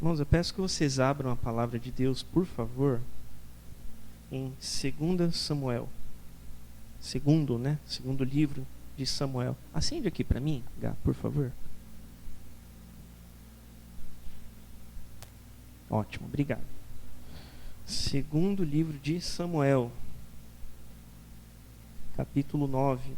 Irmãos, eu peço que vocês abram a palavra de Deus, por favor, em 2 Samuel. Segundo livro de Samuel. Acende aqui para mim, Gá, por favor. Ótimo, obrigado. Segundo livro de Samuel, capítulo 9.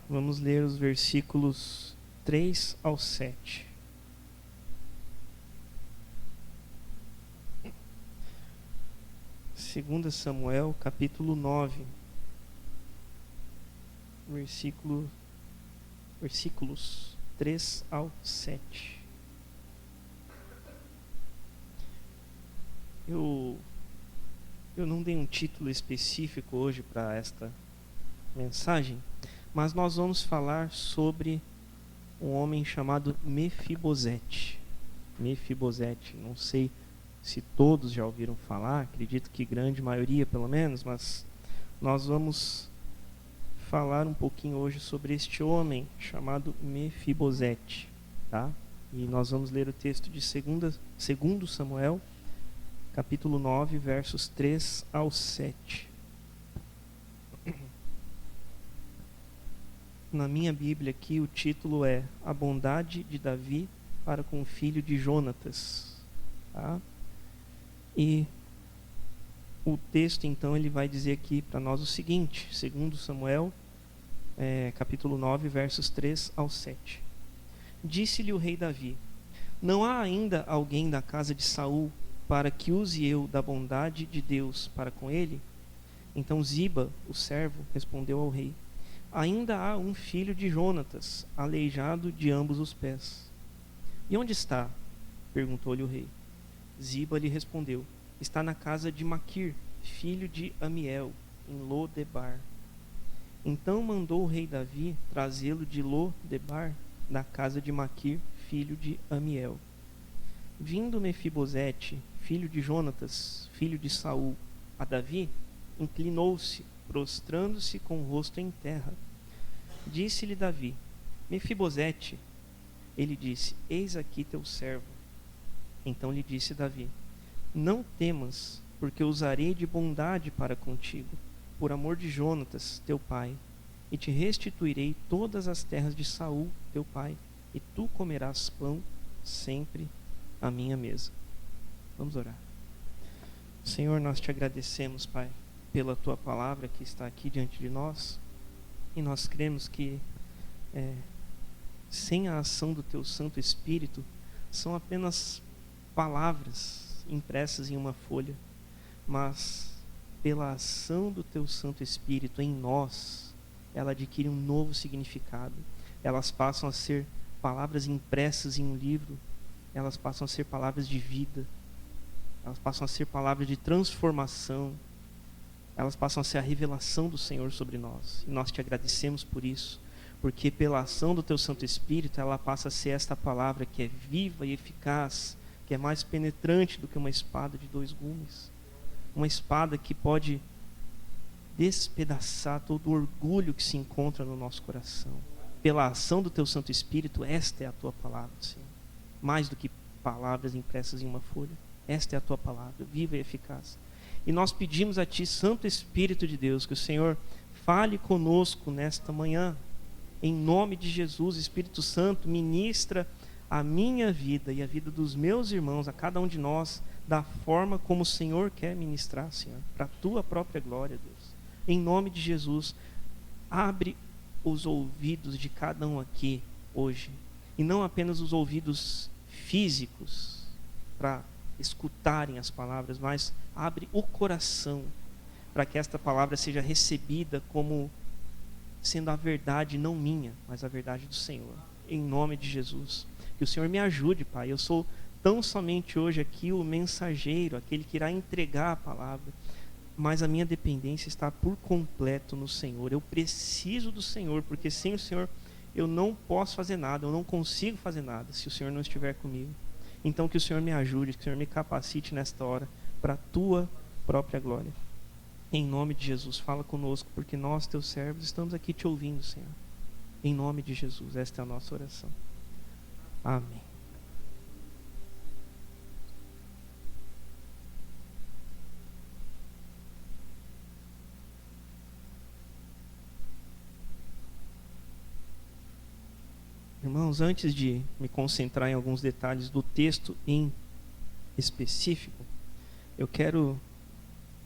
Vamos ler os versículos 3 ao 7. Segunda Samuel, capítulo 9, versículos 3 ao 7. Eu não dei um título específico hoje para esta mensagem, mas nós vamos falar sobre um homem chamado Mefibosete. Mefibosete, não sei se todos já ouviram falar, acredito que grande maioria pelo menos, mas nós vamos falar um pouquinho hoje sobre este homem chamado Mefibosete, tá? E nós vamos ler o texto de 2 Samuel, capítulo 9, versos 3 ao 7. Na minha Bíblia aqui o título é A Bondade de Davi para com o filho de Jonatas, tá? E o texto então ele vai dizer aqui para nós o seguinte, 2 Samuel, capítulo 9, versos 3 ao 7. Disse-lhe o rei Davi: não há ainda alguém da casa de Saul para que use eu da bondade de Deus para com ele? Então Ziba, o servo, respondeu ao rei: ainda há um filho de Jonatas, aleijado de ambos os pés. E onde está? Perguntou-lhe o rei. Ziba lhe respondeu: está na casa de Maquir, filho de Amiel, em Lo-debar. Então mandou o rei Davi trazê-lo de Lo-debar, da casa de Maquir, filho de Amiel. Vindo Mefibosete, filho de Jonatas, filho de Saul, a Davi, inclinou-se, prostrando-se com o rosto em terra. Disse-lhe Davi: Mefibosete. Ele disse: eis aqui teu servo. Então lhe disse Davi: não temas, porque usarei de bondade para contigo, por amor de Jonatas, teu pai, e te restituirei todas as terras de Saul, teu pai, e tu comerás pão sempre à minha mesa. Vamos orar. Senhor, nós te agradecemos, Pai, pela tua palavra que está aqui diante de nós, e nós cremos que sem a ação do teu Santo Espírito são apenas palavras impressas em uma folha, mas pela ação do teu Santo Espírito em nós, ela adquire um novo significado. Elas passam a ser palavras impressas em um livro, elas passam a ser palavras de vida, elas passam a ser palavras de transformação, elas passam a ser a revelação do Senhor sobre nós. E nós te agradecemos por isso, porque pela ação do teu Santo Espírito, ela passa a ser esta palavra que é viva e eficaz, que é mais penetrante do que uma espada de 2 gumes. Uma espada que pode despedaçar todo o orgulho que se encontra no nosso coração. Pela ação do teu Santo Espírito, esta é a tua palavra, Senhor. Mais do que palavras impressas em uma folha. Esta é a tua palavra, viva e eficaz. E nós pedimos a ti, Santo Espírito de Deus, que o Senhor fale conosco nesta manhã. Em nome de Jesus, Espírito Santo, ministra a minha vida e a vida dos meus irmãos, a cada um de nós, da forma como o Senhor quer ministrar, Senhor, para a tua própria glória, Deus. Em nome de Jesus, abre os ouvidos de cada um aqui hoje, e não apenas os ouvidos físicos para escutarem as palavras, mas abre o coração para que esta palavra seja recebida como sendo a verdade não minha, mas a verdade do Senhor. Em nome de Jesus, que o Senhor me ajude, Pai. Eu sou tão somente hoje aqui o mensageiro, aquele que irá entregar a palavra, mas a minha dependência está por completo no Senhor. Eu preciso do Senhor, porque sem o Senhor eu não posso fazer nada, eu não consigo fazer nada se o Senhor não estiver comigo. Então que o Senhor me ajude, que o Senhor me capacite nesta hora para a tua própria glória. Em nome de Jesus, fala conosco, porque nós, teus servos, estamos aqui te ouvindo, Senhor. Em nome de Jesus, esta é a nossa oração. Amém. Irmãos, antes de me concentrar em alguns detalhes do texto em específico, eu quero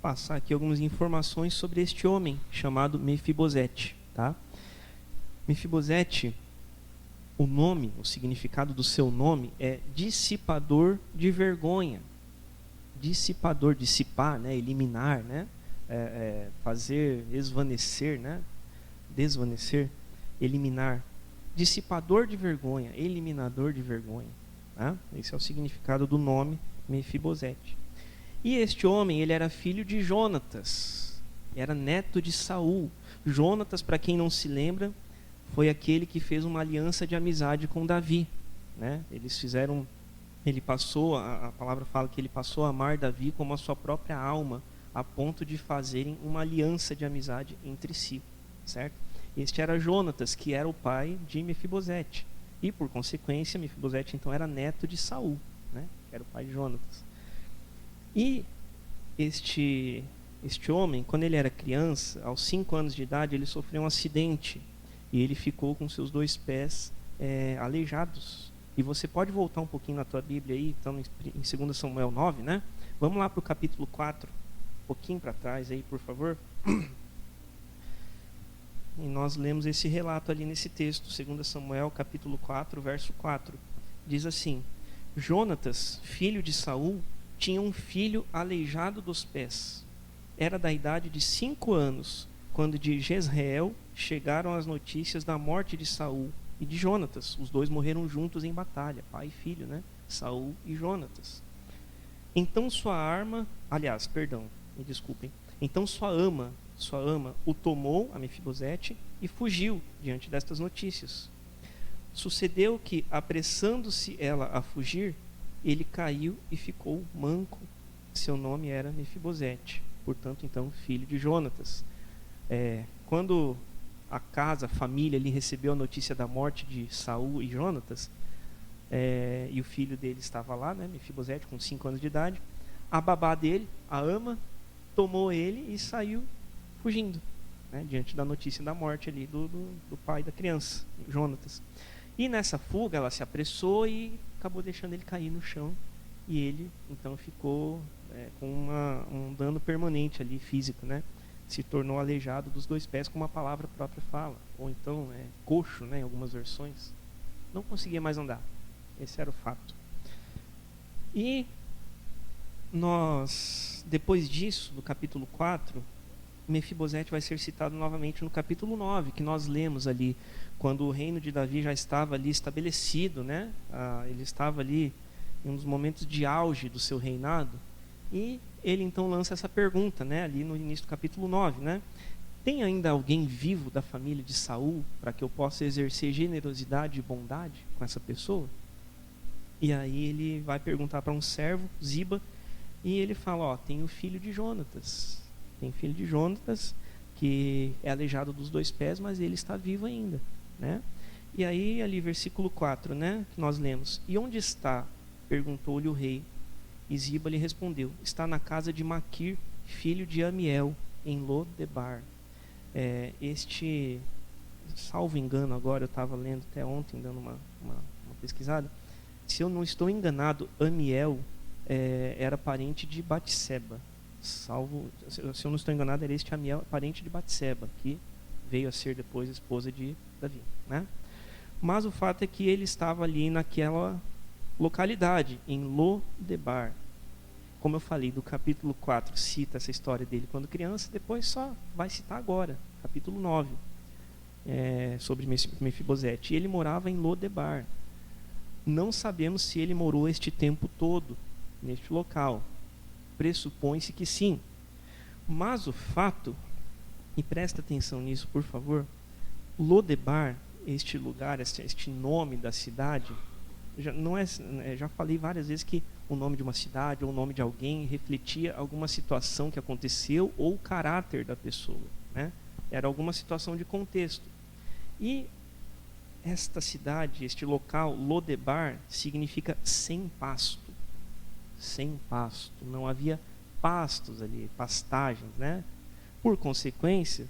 passar aqui algumas informações sobre este homem chamado Mefibosete, tá? Mefibosete, o nome, o significado do seu nome é dissipador de vergonha. Dissipador, dissipar, né? Eliminar, né? Fazer esvanecer, né? Desvanecer, eliminar. Dissipador de vergonha, eliminador de vergonha. Tá? Esse é o significado do nome Mefibosete. E este homem, ele era filho de Jonatas, era neto de Saul. Jonatas, para quem não se lembra, foi aquele que fez uma aliança de amizade com Davi, né? A palavra fala que ele passou a amar Davi como a sua própria alma, a ponto de fazerem uma aliança de amizade entre si, certo? Este era Jonatas, que era o pai de Mefibosete. E, por consequência, Mefibosete, então, era neto de Saul, né? Que era o pai de Jonatas. E este homem, quando ele era criança, aos 5 anos de idade, ele sofreu um acidente. E ele ficou com seus 2 pés aleijados. E você pode voltar um pouquinho na tua Bíblia aí, estamos em 2 Samuel 9, né? Vamos lá para o capítulo 4, um pouquinho para trás aí, por favor. E nós lemos esse relato ali nesse texto, 2 Samuel, capítulo 4, verso 4. Diz assim: Jonatas, filho de Saul, tinha um filho aleijado dos pés. Era da idade de 5 anos, quando de Jezreel chegaram as notícias da morte de Saul e de Jonatas. Os 2 morreram juntos em batalha, pai e filho, né? Saul e Jonatas. Então sua ama o tomou, a Mefibosete, e fugiu diante destas notícias. Sucedeu que, apressando-se ela a fugir, ele caiu e ficou manco. Seu nome era Mefibosete, portanto, então, filho de Jonatas. Quando a família, ele recebeu a notícia da morte de Saul e Jonatas, e o filho dele estava lá, né, Mefibosete, com 5 anos de idade, a babá dele, a ama, tomou ele e saiu fugindo, né, diante da notícia da morte ali do pai da criança, Jonatas. E nessa fuga ela se apressou e acabou deixando ele cair no chão, e ele então ficou com um dano permanente ali, físico, né? Se tornou aleijado dos 2 pés, como a palavra própria fala, ou então coxo, né, em algumas versões. Não conseguia mais andar. Esse era o fato. E depois disso, no capítulo 4, Mefibosete vai ser citado novamente no capítulo 9, que nós lemos ali, quando o reino de Davi já estava ali estabelecido, né? Ele estava ali em um dos momentos de auge do seu reinado, e ele então lança essa pergunta, né? Ali no início do capítulo 9, né? Tem ainda alguém vivo da família de Saul para que eu possa exercer generosidade e bondade com essa pessoa? E aí ele vai perguntar para um servo, Ziba, e ele fala, tem o filho de Jonatas. Tem filho de Jonatas, que é aleijado dos 2 pés, mas ele está vivo ainda, né? E aí, ali, versículo 4, né, que nós lemos. E onde está? Perguntou-lhe o rei. E Ziba lhe respondeu, está na casa de Maquir, filho de Amiel, em Lodebar. Salvo engano agora, eu estava lendo até ontem, dando uma pesquisada. Se eu não estou enganado, Amiel era parente de Batseba. Se eu não estou enganado, era este Amiel, parente de Batseba, que veio a ser depois esposa de Davi, né? Mas o fato é que ele estava ali naquela localidade, em Lodebar. Como eu falei, do capítulo 4 cita essa história dele quando criança, depois só vai citar agora, capítulo 9, sobre Mefibosete. E ele morava em Lodebar. Não sabemos se ele morou este tempo todo neste local. Pressupõe-se que sim. Mas o fato, e presta atenção nisso, por favor, Lodebar, este lugar, este nome da cidade, já falei várias vezes que o nome de uma cidade ou o nome de alguém refletia alguma situação que aconteceu ou o caráter da pessoa, né? Era alguma situação de contexto. E esta cidade, este local, Lodebar, significa sem pasto. Sem pasto. Não havia pastos ali, pastagens, né? Por consequência,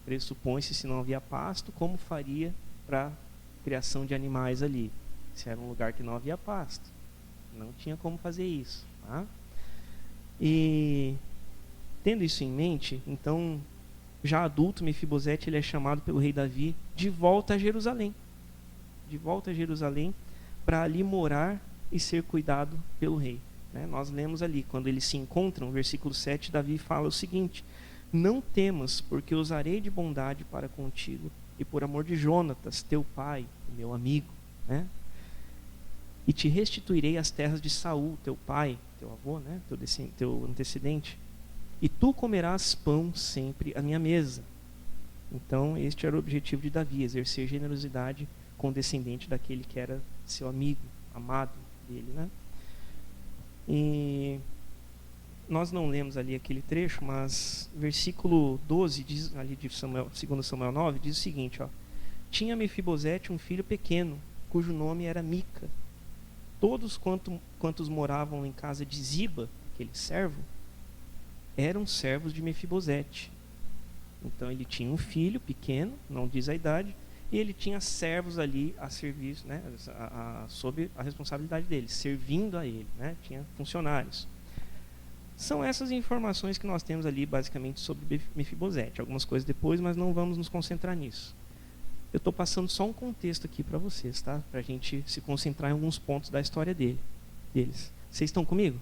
pressupõe-se, se não havia pasto, como faria para criação de animais ali? Se era um lugar que não havia pasto, não tinha como fazer isso, tá? E tendo isso em mente, então, já adulto, Mefibosete, ele é chamado pelo rei Davi de volta a Jerusalém. De volta a Jerusalém, para ali morar e ser cuidado pelo rei. Né? Nós lemos ali, quando eles se encontram, versículo 7, Davi fala o seguinte: não temas, porque usarei de bondade para contigo, e por amor de Jonatas, teu pai, meu amigo, né? E te restituirei as terras de Saul, teu pai, teu avô, né? Teu antecedente, e tu comerás pão sempre à minha mesa. Então, este era o objetivo de Davi, exercer generosidade condescendente daquele que era seu amigo, amado dele, né? E nós não lemos ali aquele trecho, mas versículo 12 diz, ali de Samuel, 2 Samuel 9, diz o seguinte, ó: tinha Mefibosete um filho pequeno, cujo nome era Mica. Todos quantos moravam em casa de Ziba, aquele servo, eram servos de Mefibosete. Então ele tinha um filho pequeno, não diz a idade, e ele tinha servos ali a serviço, né, sob a responsabilidade dele, servindo a ele, né, tinha funcionários. São essas informações que nós temos ali basicamente sobre Mefibosete. Algumas coisas depois, mas não vamos nos concentrar nisso. Eu estou passando só um contexto aqui para vocês, tá? Para a gente se concentrar em alguns pontos da história deles. Vocês estão comigo?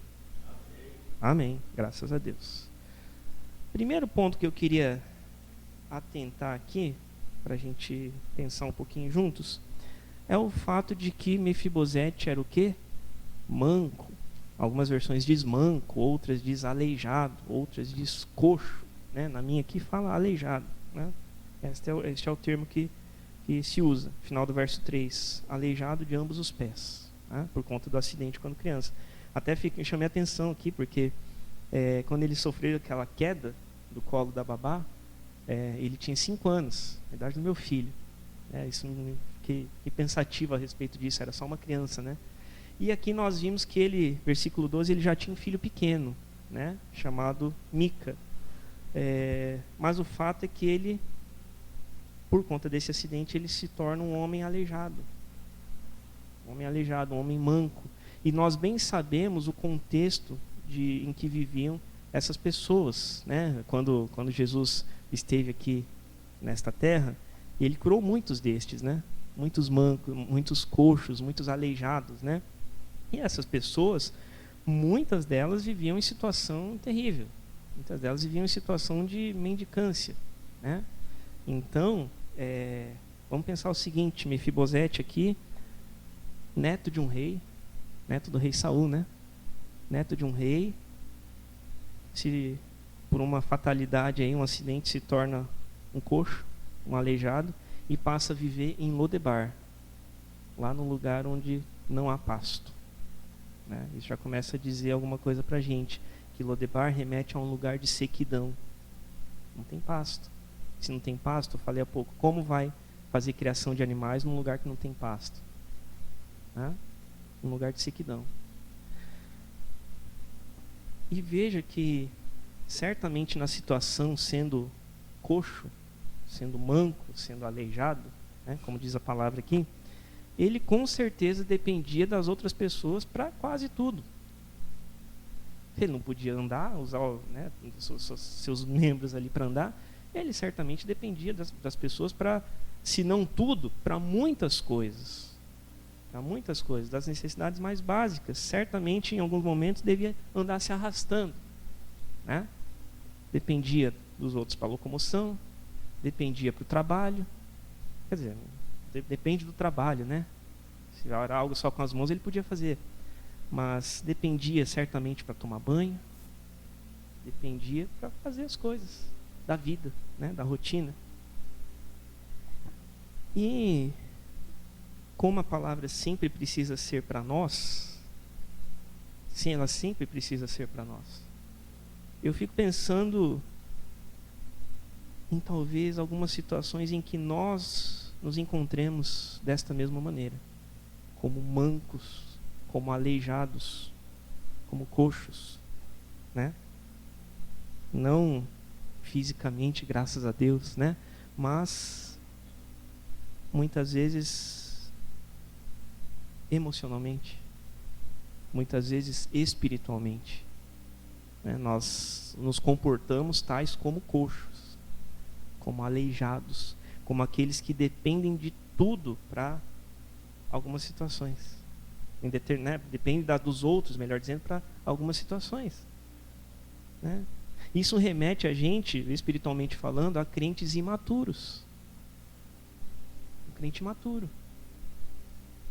Amém. Graças a Deus. Primeiro ponto que eu queria atentar aqui, para a gente pensar um pouquinho juntos, é o fato de que Mefibosete era o quê? Manco. Algumas versões diz manco, outras diz aleijado, outras diz coxo, né? Na minha aqui fala aleijado, né? Este é o termo que se usa, final do verso 3, aleijado de ambos os pés, né? Por conta do acidente quando criança. Até chamei a atenção aqui, porque quando ele sofreu aquela queda do colo da babá, ele tinha 5 anos, a idade do meu filho. Fiquei pensativo a respeito disso, era só uma criança, né? E aqui nós vimos que ele, versículo 12, ele já tinha um filho pequeno, né, chamado Mica. Mas o fato é que ele, por conta desse acidente, ele se torna um homem aleijado. Um homem manco. E nós bem sabemos o contexto em que viviam essas pessoas, né? Quando Jesus esteve aqui nesta terra, ele curou muitos destes, né? Muitos mancos, muitos coxos, muitos aleijados, né? E essas pessoas, muitas delas viviam em situação terrível. Muitas delas viviam em situação de mendicância, né? Então, vamos pensar o seguinte: Mefibosete aqui, neto de um rei, neto do rei Saul, né? Neto de um rei, se por uma fatalidade aí, um acidente, se torna um coxo, um aleijado, e passa a viver em Lodebar, lá no lugar onde não há pasto, né? Isso já começa a dizer alguma coisa para a gente, que Lodebar remete a um lugar de sequidão. Não tem pasto. Se não tem pasto, eu falei há pouco, como vai fazer criação de animais num lugar que não tem pasto? Né? Um lugar de sequidão. E veja que, certamente na situação, sendo coxo, sendo manco, sendo aleijado, né, como diz a palavra aqui, ele com certeza dependia das outras pessoas para quase tudo. Ele não podia andar, usar, né, seus membros ali para andar. Ele certamente dependia das pessoas para, se não tudo, para muitas coisas. Para muitas coisas, das necessidades mais básicas. Certamente, em alguns momentos, devia andar se arrastando, né? Dependia dos outros para a locomoção, dependia para o trabalho. Quer dizer, depende do trabalho, né? Se era algo só com as mãos, ele podia fazer. Mas dependia certamente para tomar banho, dependia para fazer as coisas da vida, né? Da rotina. E como a palavra sempre precisa ser para nós, sim, ela sempre precisa ser para nós. Eu fico pensando em talvez algumas situações em que nós nos encontremos desta mesma maneira, como mancos, como aleijados, como coxos, né? Não fisicamente, graças a Deus, né? Mas muitas vezes emocionalmente, muitas vezes espiritualmente, né? Nós nos comportamos tais como coxos, como aleijados, como aqueles que dependem de tudo para algumas situações, né? Depende dos outros, melhor dizendo, para algumas situações, né? Isso remete a gente, espiritualmente falando, a crentes imaturos. Um crente imaturo.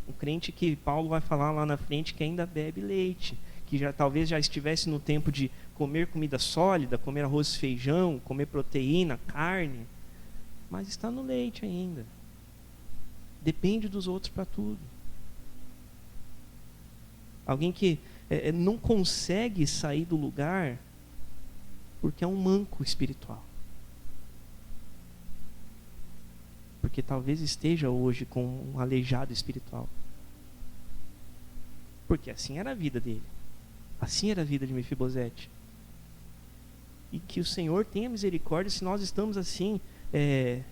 Um crente que Paulo vai falar lá na frente que ainda bebe leite, que talvez já estivesse no tempo de comer comida sólida, comer arroz e feijão, comer proteína, carne, mas está no leite ainda. Depende dos outros para tudo. Alguém que não consegue sair do lugar porque é um manco espiritual. Porque talvez esteja hoje com um aleijado espiritual. Porque assim era a vida dele. Assim era a vida de Mefibosete. E que o Senhor tenha misericórdia se nós estamos assim,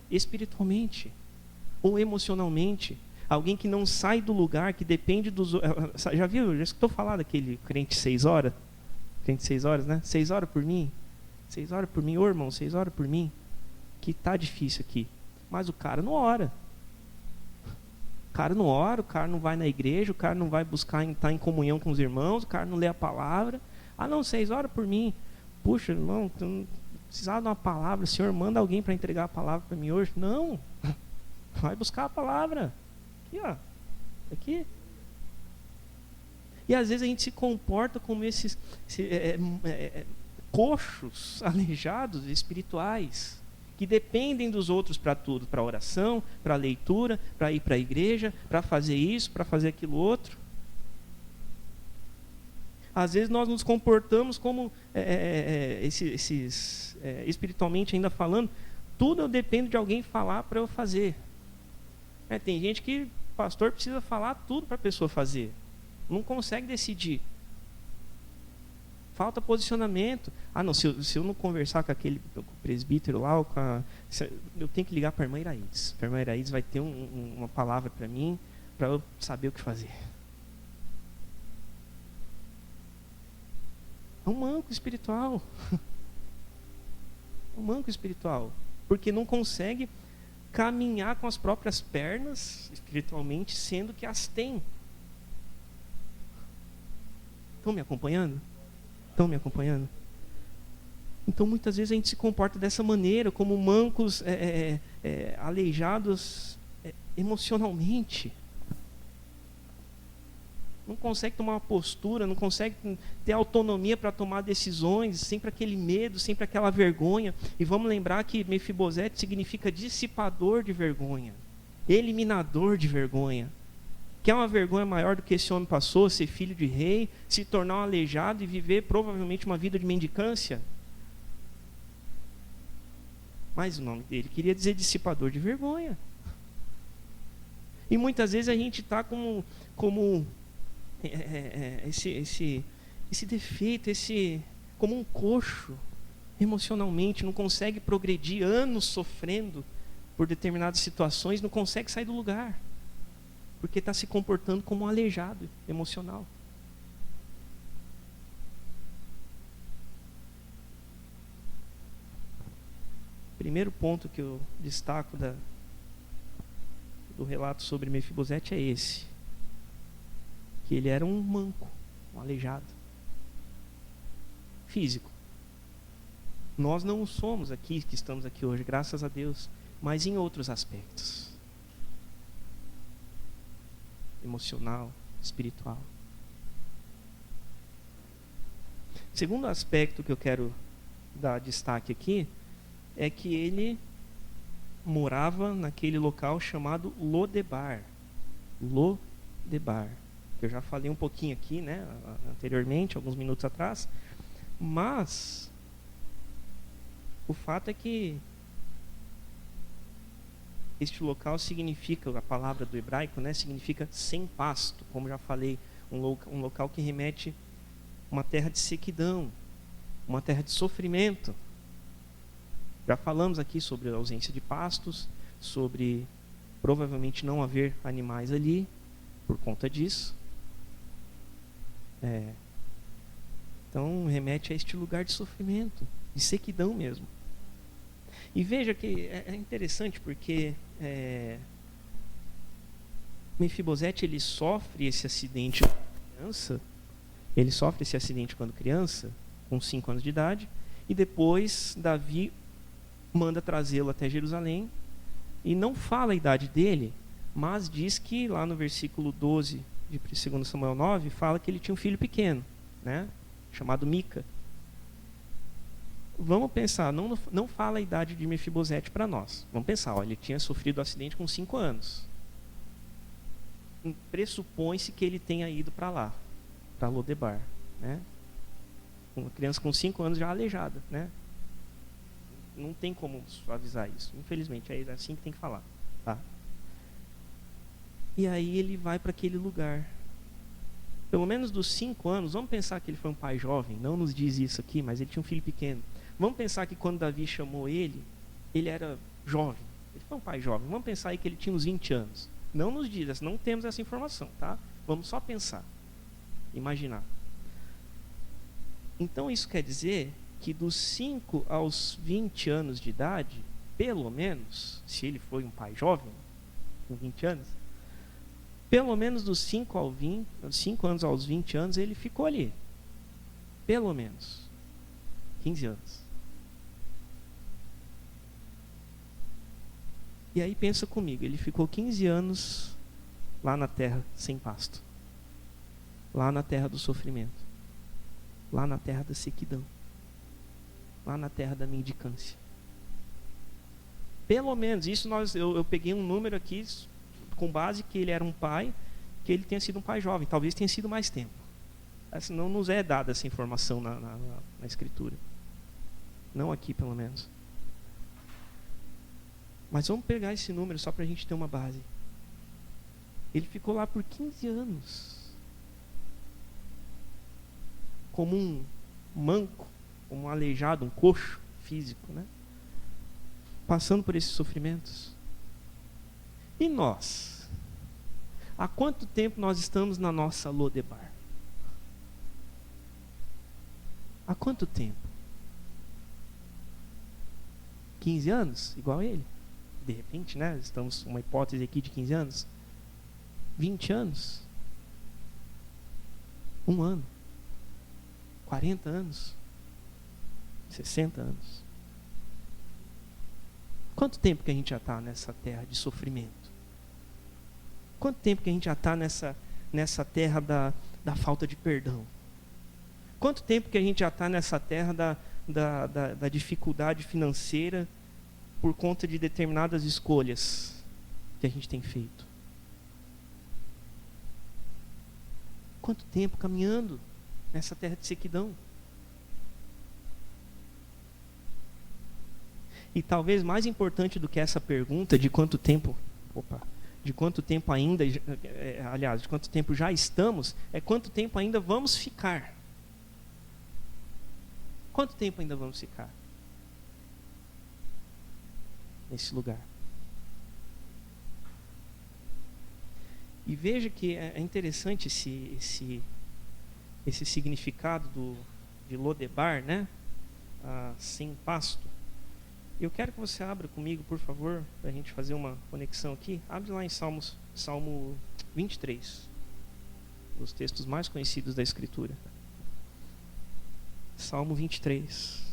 espiritualmente ou emocionalmente. Alguém que não sai do lugar, que depende dos... Já viu? Já escutou falar daquele crente 6 horas? Crente 6 horas, né? 6 horas por mim. 6 horas por mim, ô irmão, 6 horas por mim, que tá difícil aqui. Mas o cara não ora. O cara não ora, o cara não vai na igreja, o cara não vai buscar estar em comunhão com os irmãos, o cara não lê a palavra. Ah não, 6 horas por mim. Puxa, irmão, tu não precisava de uma palavra, o Senhor manda alguém para entregar a palavra para mim hoje. Não, vai buscar a palavra. Aqui, ó. Aqui. E às vezes a gente se comporta como esses... coxos, aleijados espirituais, que dependem dos outros para tudo, para oração, para leitura, para ir para a igreja, para fazer isso, para fazer aquilo outro. Às vezes nós nos comportamos como espiritualmente ainda falando, tudo eu dependo de alguém falar para eu fazer. Tem gente que o pastor precisa falar tudo para a pessoa fazer, não consegue decidir. Falta posicionamento. Ah, não, se eu não conversar com aquele com o presbítero lá, eu tenho que ligar para a irmã Iraídes. A irmã Iraídes vai ter uma palavra para mim, para eu saber o que fazer. É um manco espiritual. É um manco espiritual. Porque não consegue caminhar com as próprias pernas, espiritualmente, sendo que as tem. Estão me acompanhando? Estão me acompanhando? Então muitas vezes a gente se comporta dessa maneira, como mancos aleijados emocionalmente. Não consegue tomar uma postura, não consegue ter autonomia para tomar decisões, sempre aquele medo, sempre aquela vergonha. E vamos lembrar que Mefibosete significa dissipador de vergonha, eliminador de vergonha. Quer uma vergonha maior do que esse homem passou, ser filho de rei, se tornar um aleijado e viver provavelmente uma vida de mendicância? Mas o nome dele queria dizer dissipador de vergonha. E muitas vezes a gente está como esse defeito, como um coxo emocionalmente, não consegue progredir, anos sofrendo por determinadas situações, não consegue sair do lugar. Porque está se comportando como um aleijado emocional. Primeiro ponto que eu destaco do relato sobre Mefibosete é esse. Que ele era um manco, um aleijado. Físico. Nós não somos aqui, que estamos aqui hoje, graças a Deus, mas em outros aspectos. Emocional, espiritual. Segundo aspecto que eu quero dar destaque aqui é que ele morava naquele local chamado Lodebar. Lodebar. Eu já falei um pouquinho aqui, né, anteriormente, alguns minutos atrás, mas o fato é que este local significa, a palavra do hebraico, né, significa sem pasto, como já falei, um local que remete a uma terra de sequidão, uma terra de sofrimento. Já falamos aqui sobre a ausência de pastos, sobre provavelmente não haver animais ali, por conta disso. Então remete a este lugar de sofrimento, de sequidão mesmo. E veja que é interessante porque Mefibosete, ele sofre esse acidente quando criança, com 5 anos de idade, e depois Davi manda trazê-lo até Jerusalém, e não fala a idade dele, mas diz que lá no versículo 12 de 2 Samuel 9, fala que ele tinha um filho pequeno, né, chamado Mica. Vamos pensar, não fala a idade de Mefibosete para nós. Vamos pensar, ele tinha sofrido um acidente com 5 anos. Pressupõe-se que ele tenha ido para lá, para Lodebar, né? Uma criança com 5 anos já aleijada, né? Não tem como suavizar isso. Infelizmente, é assim que tem que falar, tá? E aí ele vai para aquele lugar. Pelo menos dos 5 anos, vamos pensar que ele foi um pai jovem, não nos diz isso aqui, mas ele tinha um filho pequeno. Vamos pensar que quando Davi chamou ele era jovem. Ele foi um pai jovem. Vamos pensar aí que ele tinha uns 20 anos. Não nos diz, não temos essa informação, tá? Vamos só pensar, imaginar. Então isso quer dizer que dos 5 aos 20 anos de idade, pelo menos, se ele foi um pai jovem, com 20 anos, pelo menos dos 5 anos aos 20 anos, ele ficou ali. Pelo menos 15 anos. E aí pensa comigo, ele ficou 15 anos lá na terra sem pasto, lá na terra do sofrimento, lá na terra da sequidão, lá na terra da mendicância. Pelo menos, isso eu peguei um número aqui, com base que ele era um pai, que ele tenha sido um pai jovem, talvez tenha sido mais tempo. Não nos é dada essa informação na Escritura. Não aqui, pelo menos. Mas vamos pegar esse número só para a gente ter uma base. Ele ficou lá por 15 anos. Como um manco, como um aleijado, um coxo físico, né? Passando por esses sofrimentos. E nós? Há quanto tempo nós estamos na nossa Lodebar? Há quanto tempo? 15 anos? Igual ele? De repente, né? Estamos uma hipótese aqui de 15 anos. 20 anos? 1 ano? 40 anos? 60 anos? Quanto tempo que a gente já está nessa terra de sofrimento? Quanto tempo que a gente já está nessa terra da falta de perdão? Quanto tempo que a gente já está nessa terra da dificuldade financeira por conta de determinadas escolhas que a gente tem feito? Quanto tempo caminhando nessa terra de sequidão? E talvez mais importante do que essa pergunta de quanto tempo ainda, aliás, de quanto tempo já estamos, é quanto tempo ainda vamos ficar. Quanto tempo ainda vamos ficar nesse lugar? E veja que é interessante esse significado de Lodebar, né? Sem pasto. Eu quero que você abra comigo, por favor, para a gente fazer uma conexão aqui. Abre lá em Salmo 23, um dos textos mais conhecidos da Escritura. Salmo 23.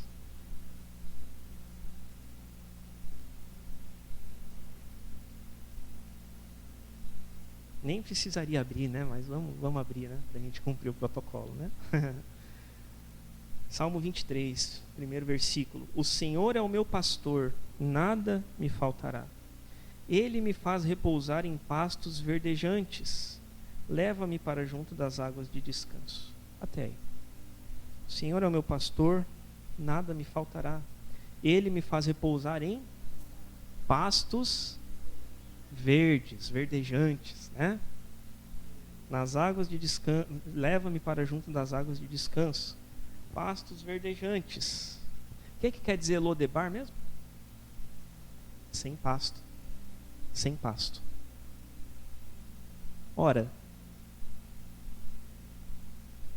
Nem precisaria abrir, né? Mas vamos abrir, né? Para a gente cumprir o protocolo, né? Salmo 23, primeiro versículo. O Senhor é o meu pastor, nada me faltará. Ele me faz repousar em pastos verdejantes. Leva-me para junto das águas de descanso. Até aí. O Senhor é o meu pastor, nada me faltará. Ele me faz repousar em pastos verdes, verdejantes, né? Nas águas de descanso, leva-me para junto das águas de descanso, pastos verdejantes. O que quer dizer Lodebar mesmo? Sem pasto. Sem pasto. Ora,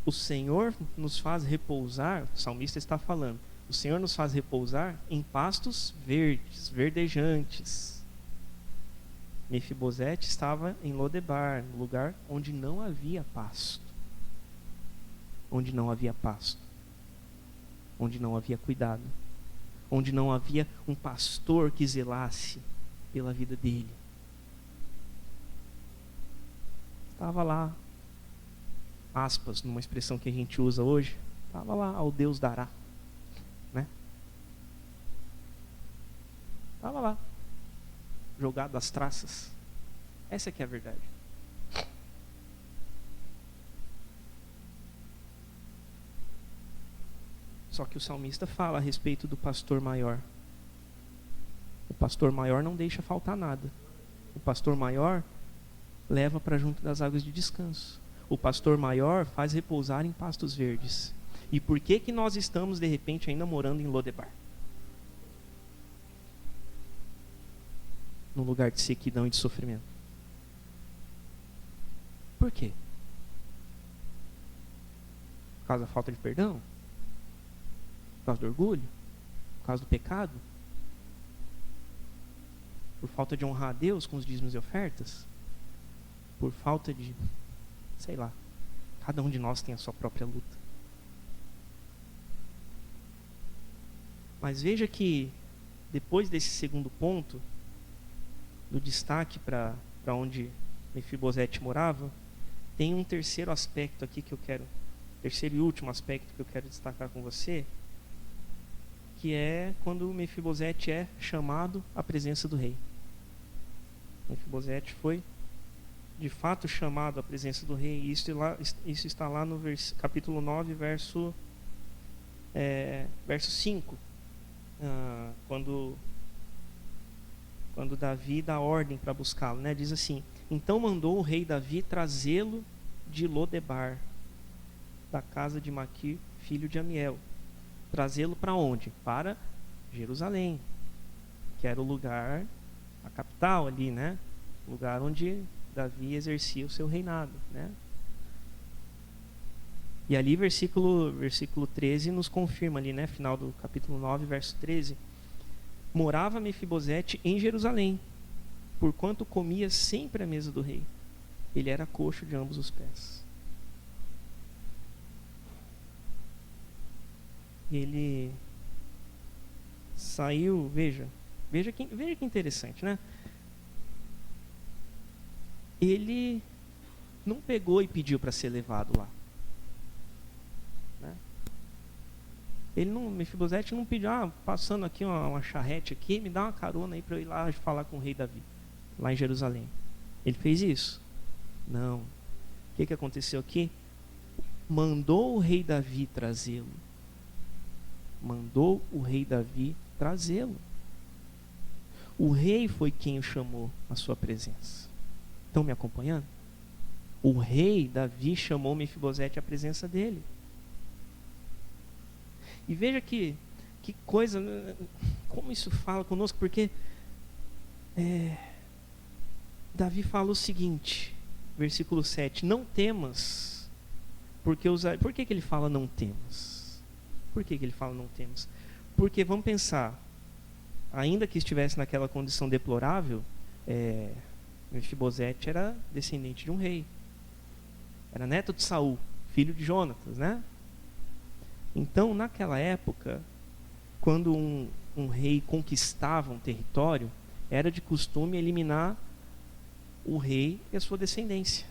o Senhor nos faz repousar, o salmista está falando, o Senhor nos faz repousar em pastos verdes, verdejantes. Mefibosete estava em Lodebar, no lugar onde não havia pasto. Onde não havia pasto. Onde não havia cuidado. Onde não havia um pastor que zelasse pela vida dele. Estava lá, aspas, numa expressão que a gente usa hoje, estava lá, ao Deus dará, né? Estava lá, jogado às traças. Essa que é a verdade. Só que o salmista fala a respeito do pastor maior. O pastor maior não deixa faltar nada. O pastor maior leva para junto das águas de descanso. O pastor maior faz repousar em pastos verdes. E por que nós estamos de repente ainda morando em Lodebar? Num lugar de sequidão e de sofrimento. Por quê? Por causa da falta de perdão? Por causa do orgulho? Por causa do pecado? Por falta de honrar a Deus com os dízimos e ofertas? Por falta de, sei lá, cada um de nós tem a sua própria luta. Mas veja que depois desse segundo ponto, do destaque para onde Mefibosete morava, tem um terceiro aspecto aqui que eu quero, terceiro e último aspecto que eu quero destacar com você, que é quando Mefibosete é chamado à presença do rei. Mefibosete foi de fato chamado à presença do rei. Isso está lá no capítulo 9, verso 5. Quando Davi dá ordem para buscá-lo, né? Diz assim: então mandou o rei Davi trazê-lo de Lodebar, da casa de Maquir, filho de Amiel. Trazê-lo para onde? Para Jerusalém, que era o lugar, a capital ali, né? O lugar onde Davi exercia o seu reinado, né? E ali versículo 13 nos confirma ali, né? Final do capítulo 9, verso 13. Morava Mefibosete em Jerusalém, porquanto comia sempre à mesa do rei. Ele era coxo de ambos os pés. Ele saiu, veja que interessante, né? Ele não pegou e pediu para ser levado lá, né? Mefibosete não pediu, passando aqui uma charrete aqui, me dá uma carona aí para eu ir lá falar com o rei Davi, lá em Jerusalém. Ele fez isso? Não. O que aconteceu aqui? Mandou o rei Davi trazê-lo. Mandou o rei Davi trazê-lo. O rei foi quem o chamou à sua presença. Estão me acompanhando? O rei Davi chamou Mefibosete à presença dele. E veja que coisa, como isso fala conosco, porque Davi fala o seguinte, versículo 7, não temas, por que ele fala não temas? Por que ele fala não temas? Porque vamos pensar, ainda que estivesse naquela condição deplorável, Mefibosete era descendente de um rei, era neto de Saul, filho de Jonatas, né? Então, naquela época, quando um rei conquistava um território, era de costume eliminar o rei e a sua descendência,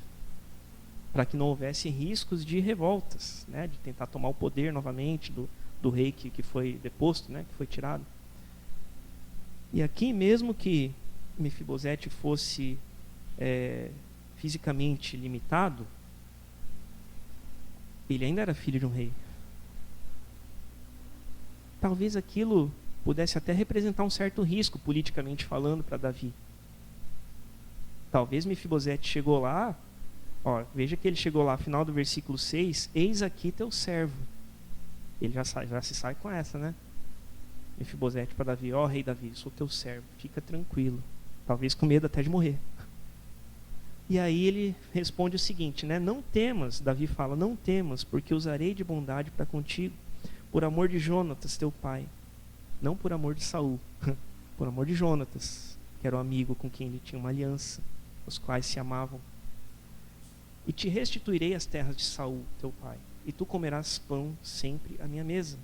para que não houvesse riscos de revoltas, né, de tentar tomar o poder novamente do rei que foi deposto, né, que foi tirado. E aqui, mesmo que Mefibosete fosse fisicamente limitado, ele ainda era filho de um rei. Talvez aquilo pudesse até representar um certo risco, politicamente falando, para Davi. Talvez Mefibosete chegou lá, ó, veja que ele chegou lá, final do versículo 6, eis aqui teu servo. Ele já se sai com essa, né? Mefibosete para Davi, ó rei Davi, sou teu servo, fica tranquilo. Talvez com medo até de morrer. E aí ele responde o seguinte, né? Não temas, Davi fala, não temas, porque usarei de bondade para contigo, por amor de Jonatas, teu pai. Não por amor de Saul, por amor de Jonatas, que era o amigo com quem ele tinha uma aliança, os quais se amavam. E te restituirei as terras de Saul, teu pai, e tu comerás pão sempre à minha mesa.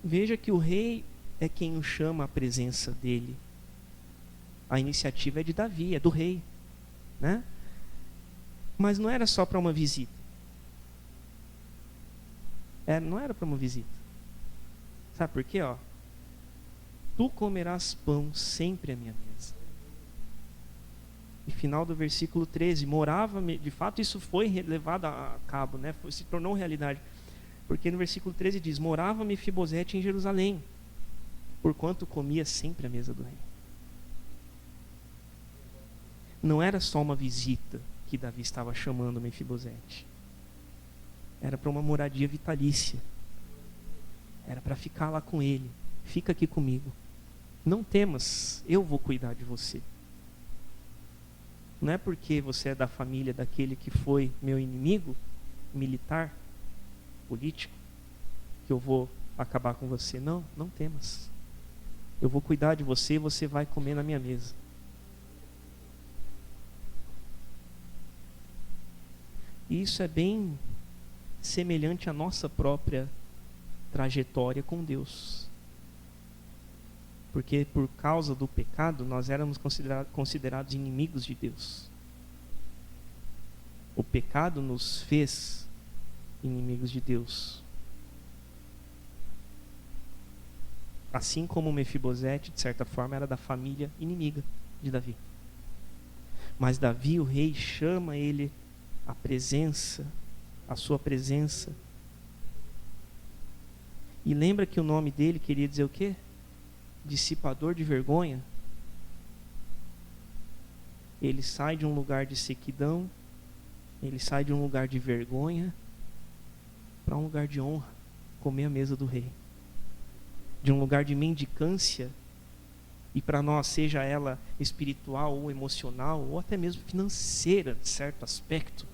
Veja que o rei é quem o chama à presença dele. A iniciativa é de Davi, é do rei, né? Mas não era só para uma visita. Não era para uma visita. Sabe por quê? Ó? Tu comerás pão sempre à minha mesa. E final do versículo 13, morava, de fato isso foi levado a cabo, né? Se tornou realidade. Porque no versículo 13 diz, morava Mefibosete em Jerusalém, porquanto comia sempre à mesa do rei. Não era só uma visita que Davi estava chamando Mefibosete. Era para uma moradia vitalícia. Era para ficar lá com ele. Fica aqui comigo. Não temas, eu vou cuidar de você. Não é porque você é da família daquele que foi meu inimigo militar, político, que eu vou acabar com você. Não, não temas. Eu vou cuidar de você e você vai comer na minha mesa. E isso é bem semelhante à nossa própria trajetória com Deus. Porque por causa do pecado, nós éramos considerados inimigos de Deus. O pecado nos fez inimigos de Deus. Assim como Mefibosete, de certa forma, era da família inimiga de Davi. Mas Davi, o rei, chama ele à presença, a sua presença. E lembra que o nome dele queria dizer o quê? Dissipador de vergonha. Ele sai de um lugar de sequidão, ele sai de um lugar de vergonha para um lugar de honra, comer a mesa do rei. De um lugar de mendicância, e para nós, seja ela espiritual ou emocional, ou até mesmo financeira, de certo aspecto,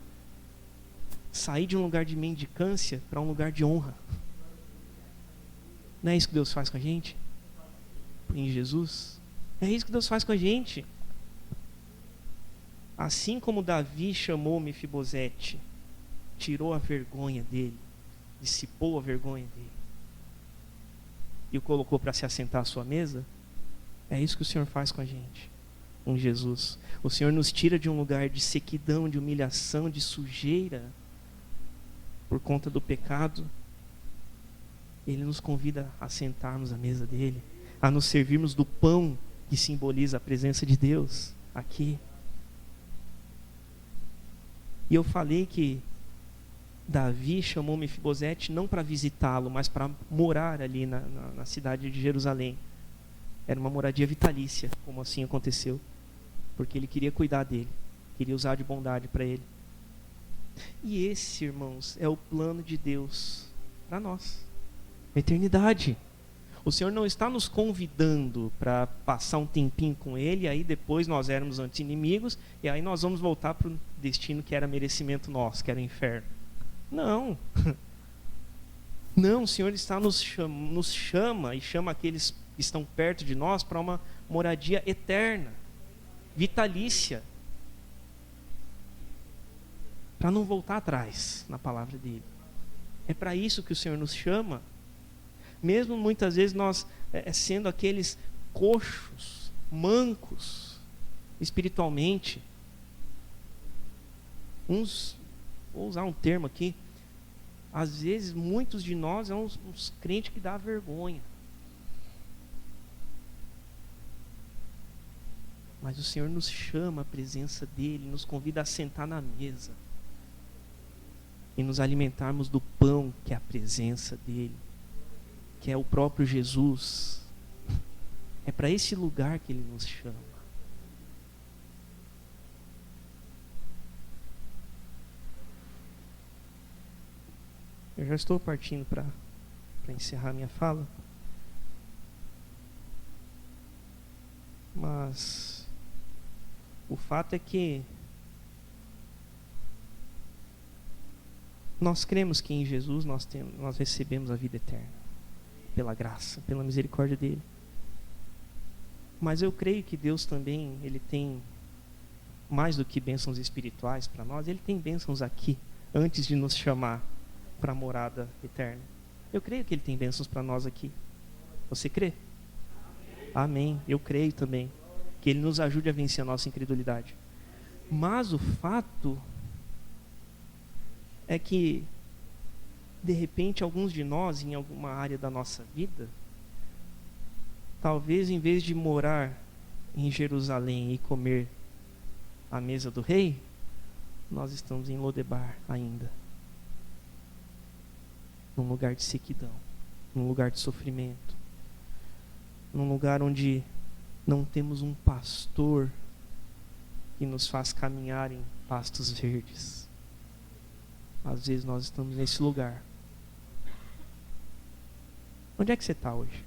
sair de um lugar de mendicância para um lugar de honra. Não é isso que Deus faz com a gente? Em Jesus? É isso que Deus faz com a gente. Assim como Davi chamou Mefibosete, tirou a vergonha dele, dissipou a vergonha dele, e o colocou para se assentar à sua mesa, é isso que o Senhor faz com a gente, com Jesus. O Senhor nos tira de um lugar de sequidão, de humilhação, de sujeira, por conta do pecado. Ele nos convida a sentarmos à mesa dele, a nos servirmos do pão que simboliza a presença de Deus aqui. E eu falei que Davi chamou Mefibosete não para visitá-lo, mas para morar ali na cidade de Jerusalém. Era uma moradia vitalícia, como assim aconteceu, porque ele queria cuidar dele, queria usar de bondade para ele. E esse, irmãos, é o plano de Deus para nós, a eternidade. O Senhor não está nos convidando para passar um tempinho com Ele, e aí depois nós éramos antes inimigos, e aí nós vamos voltar para o destino que era merecimento nosso, que era o inferno. Não. Não, o Senhor está nos chama e chama aqueles que estão perto de nós para uma moradia eterna, vitalícia, para não voltar atrás na palavra dele. É para isso que o Senhor nos chama. Mesmo muitas vezes nós sendo aqueles coxos, mancos espiritualmente, vou usar um termo aqui, às vezes muitos de nós são uns crentes que dá vergonha, mas o Senhor nos chama à presença dele, nos convida a sentar na mesa e nos alimentarmos do pão que é a presença dele, que é o próprio Jesus. É para esse lugar que Ele nos chama. Eu já estou partindo para encerrar minha fala. Mas o fato é que nós cremos que em Jesus nós recebemos a vida eterna, pela graça, pela misericórdia dele. Mas eu creio que Deus também, Ele tem mais do que bênçãos espirituais para nós. Ele tem bênçãos aqui, antes de nos chamar para a morada eterna. Eu creio que Ele tem bênçãos para nós aqui. Você crê? Amém. Eu creio também que Ele nos ajude a vencer a nossa incredulidade. Mas o fato é que, de repente, alguns de nós, em alguma área da nossa vida, talvez em vez de morar em Jerusalém e comer à mesa do rei, nós estamos em Lodebar ainda. Num lugar de sequidão, num lugar de sofrimento, num lugar onde não temos um pastor que nos faz caminhar em pastos verdes. Às vezes nós estamos nesse lugar. Onde é que você está hoje?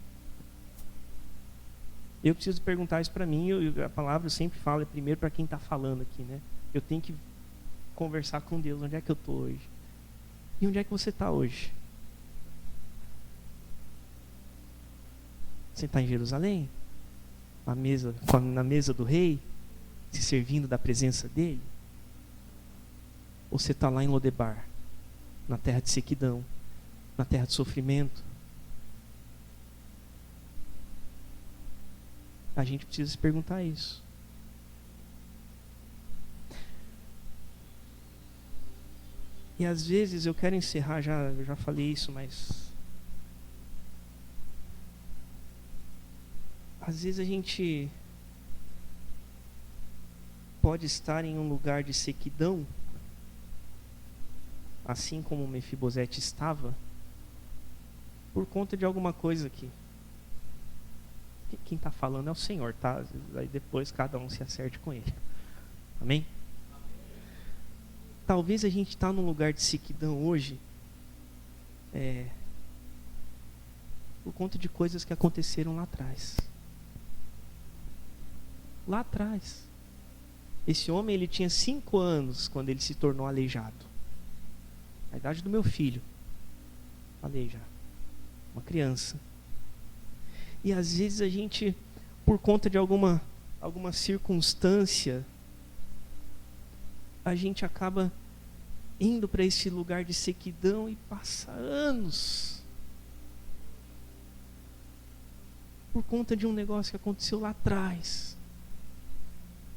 Eu preciso perguntar isso para mim. A palavra eu sempre falo, é primeiro para quem está falando aqui, né? Eu tenho que conversar com Deus. Onde é que eu estou hoje? E onde é que você está hoje? Você está em Jerusalém? Na mesa do rei? Se servindo da presença dele? Ou você está lá em Lodebar? Na terra de sequidão? Na terra de sofrimento? A gente precisa se perguntar isso. E às vezes eu quero encerrar, eu já falei isso, mas às vezes a gente pode estar em um lugar de sequidão, assim como Mefibosete estava, por conta de alguma coisa aqui. Quem está falando é o Senhor, tá? Aí depois cada um se acerte com ele. Amém? Talvez a gente está num lugar de sequidão hoje, por conta de coisas que aconteceram lá atrás. Lá atrás. Esse homem, ele tinha 5 anos quando ele se tornou aleijado. A idade do meu filho. Aleijado. Uma criança. E às vezes a gente, por conta de alguma circunstância, a gente acaba indo para esse lugar de sequidão e passa anos por conta de um negócio que aconteceu lá atrás,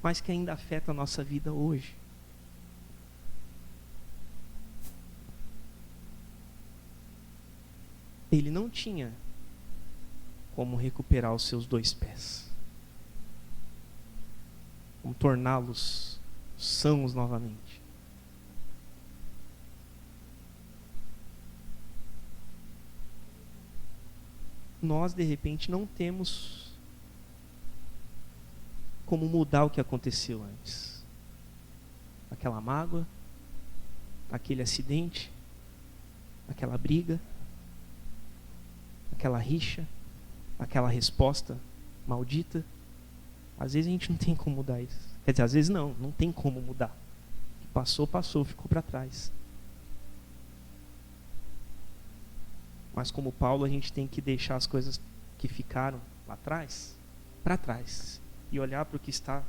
mas que ainda afeta a nossa vida hoje. Ele não tinha como recuperar os seus 2 pés, como torná-los sãos novamente. Nós, de repente, não temos como mudar o que aconteceu antes. Aquela mágoa, aquele acidente, aquela briga, aquela rixa, aquela resposta maldita. Às vezes a gente não tem como mudar isso. Quer dizer, às vezes não tem como mudar. O que passou, ficou para trás. Mas como Paulo, a gente tem que deixar as coisas que ficaram lá atrás, para trás, e olhar para o que está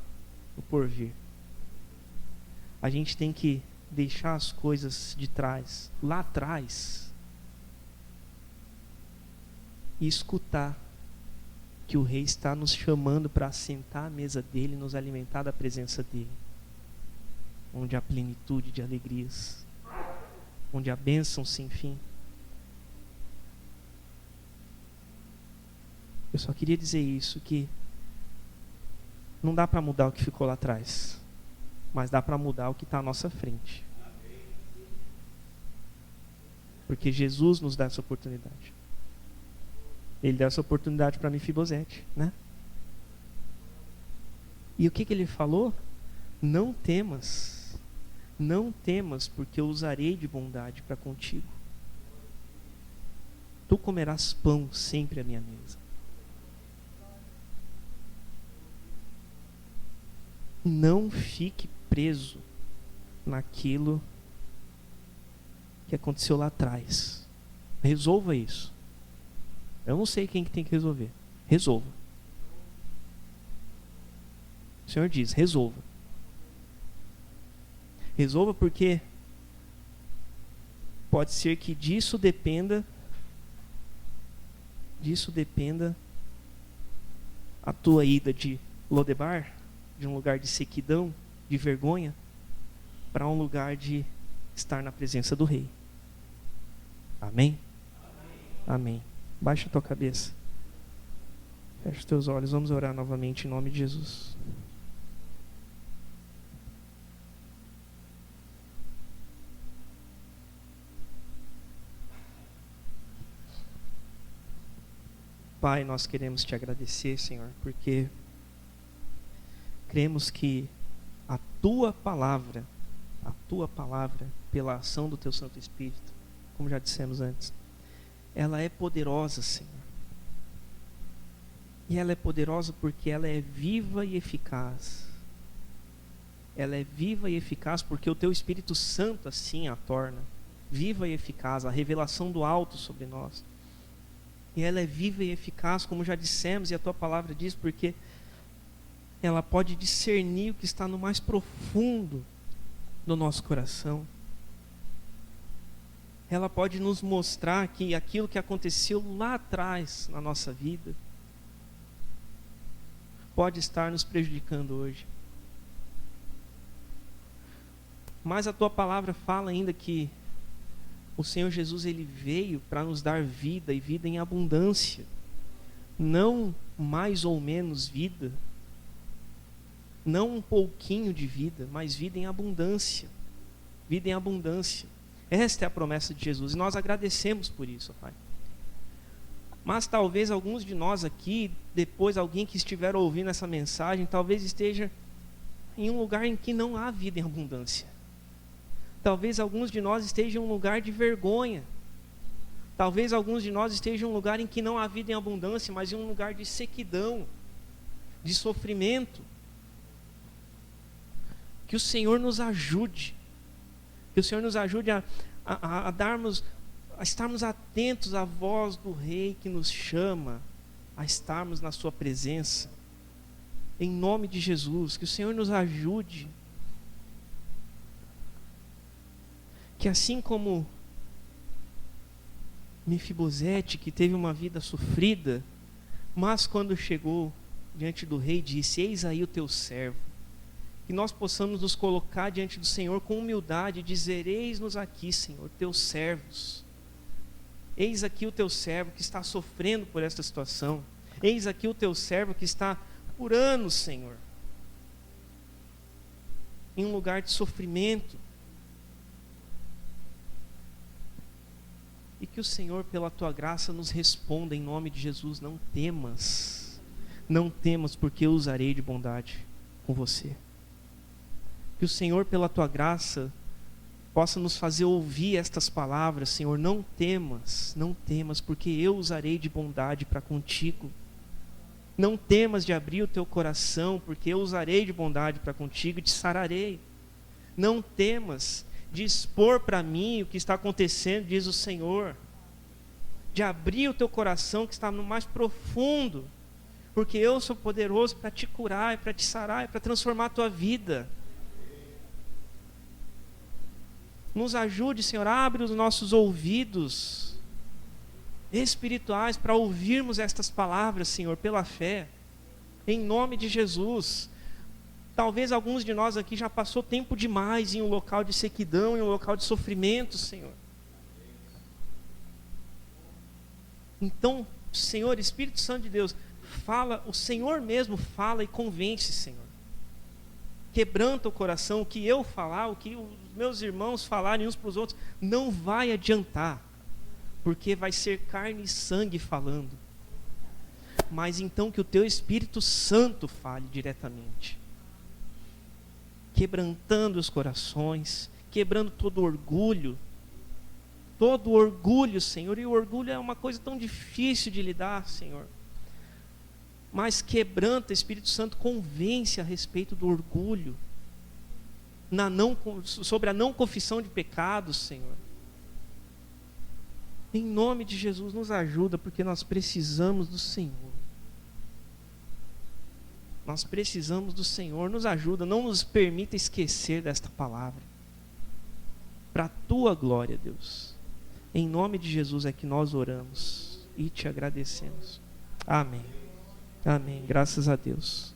no porvir. A gente tem que deixar as coisas de trás, lá atrás, e escutar que o Rei está nos chamando para assentar à mesa dele e nos alimentar da presença dele, onde há plenitude de alegrias, onde há bênção sem fim. Eu só queria dizer isso, que não dá para mudar o que ficou lá atrás, mas dá para mudar o que está à nossa frente. Porque Jesus nos dá essa oportunidade. Ele deu essa oportunidade para Mefibosete, né? E o que ele falou? Não temas, não temas, porque eu usarei de bondade para contigo. Tu comerás pão sempre à minha mesa. Não fique preso naquilo que aconteceu lá atrás. Resolva isso. Eu não sei quem que tem que resolver. Resolva. O Senhor diz, resolva. Resolva porque pode ser que disso dependa a tua ida de Lodebar, de um lugar de sequidão, de vergonha, para um lugar de estar na presença do Rei. Amém? Amém. Baixa a tua cabeça. Fecha os teus olhos. Vamos orar novamente em nome de Jesus. Pai, nós queremos te agradecer, Senhor, porque cremos que a tua palavra, pela ação do teu Santo Espírito, como já dissemos antes, ela é poderosa, Senhor. E ela é poderosa porque ela é viva e eficaz. Ela é viva e eficaz porque o teu Espírito Santo assim a torna viva e eficaz, a revelação do alto sobre nós. E ela é viva e eficaz, como já dissemos, e a tua palavra diz, porque ela pode discernir o que está no mais profundo do nosso coração. Ela pode nos mostrar que aquilo que aconteceu lá atrás na nossa vida pode estar nos prejudicando hoje. Mas a tua palavra fala ainda que o Senhor Jesus, ele veio para nos dar vida e vida em abundância. Não mais ou menos vida, não um pouquinho de vida, mas vida em abundância. Vida em abundância. Esta é a promessa de Jesus e nós agradecemos por isso, Pai. Mas talvez alguns de nós aqui, depois alguém que estiver ouvindo essa mensagem, talvez esteja em um lugar em que não há vida em abundância. Talvez alguns de nós estejam em um lugar de vergonha. Talvez alguns de nós estejam em um lugar em que não há vida em abundância, mas em um lugar de sequidão, de sofrimento. Que o Senhor nos ajude. Que o Senhor nos ajude a estarmos atentos à voz do Rei que nos chama a estarmos na sua presença. Em nome de Jesus, que o Senhor nos ajude. Que assim como Mefibosete, que teve uma vida sofrida, mas quando chegou diante do rei disse, eis aí o teu servo. Que nós possamos nos colocar diante do Senhor com humildade e dizer, eis-nos aqui, Senhor, teus servos. Eis aqui o teu servo que está sofrendo por esta situação. Eis aqui o teu servo que está por anos, Senhor, em um lugar de sofrimento. E que o Senhor, pela tua graça, nos responda em nome de Jesus. Não temas, porque eu usarei de bondade com você. Que o Senhor, pela tua graça, possa nos fazer ouvir estas palavras. Senhor, não temas, porque eu usarei de bondade para contigo. Não temas de abrir o teu coração, porque eu usarei de bondade para contigo e te sararei. Não temas de expor para mim o que está acontecendo, diz o Senhor, de abrir o teu coração que está no mais profundo, porque eu sou poderoso para te curar, para te sarar, para transformar a tua vida. Nos ajude, Senhor, abre os nossos ouvidos espirituais para ouvirmos estas palavras, Senhor, pela fé, em nome de Jesus. Talvez alguns de nós aqui já passou tempo demais em um local de sequidão, em um local de sofrimento, Senhor. Então, Senhor, Espírito Santo de Deus, fala, o Senhor mesmo fala e convence, Senhor. Quebranta o coração, o que eu falar, o que os meus irmãos falarem uns para os outros, não vai adiantar, porque vai ser carne e sangue falando. Mas então que o teu Espírito Santo fale diretamente. quebrantando os corações, quebrando todo orgulho. Todo orgulho, Senhor, e o orgulho é uma coisa tão difícil de lidar, Senhor. Mas quebranta, Espírito Santo, convence a respeito do orgulho, sobre a não confissão de pecados, Senhor. Em nome de Jesus, nos ajuda, porque nós precisamos do Senhor. Nós precisamos do Senhor, nos ajuda, não nos permita esquecer desta palavra. Para a tua glória, Deus. Em nome de Jesus é que nós oramos e te agradecemos. Amém. Amém. Graças a Deus.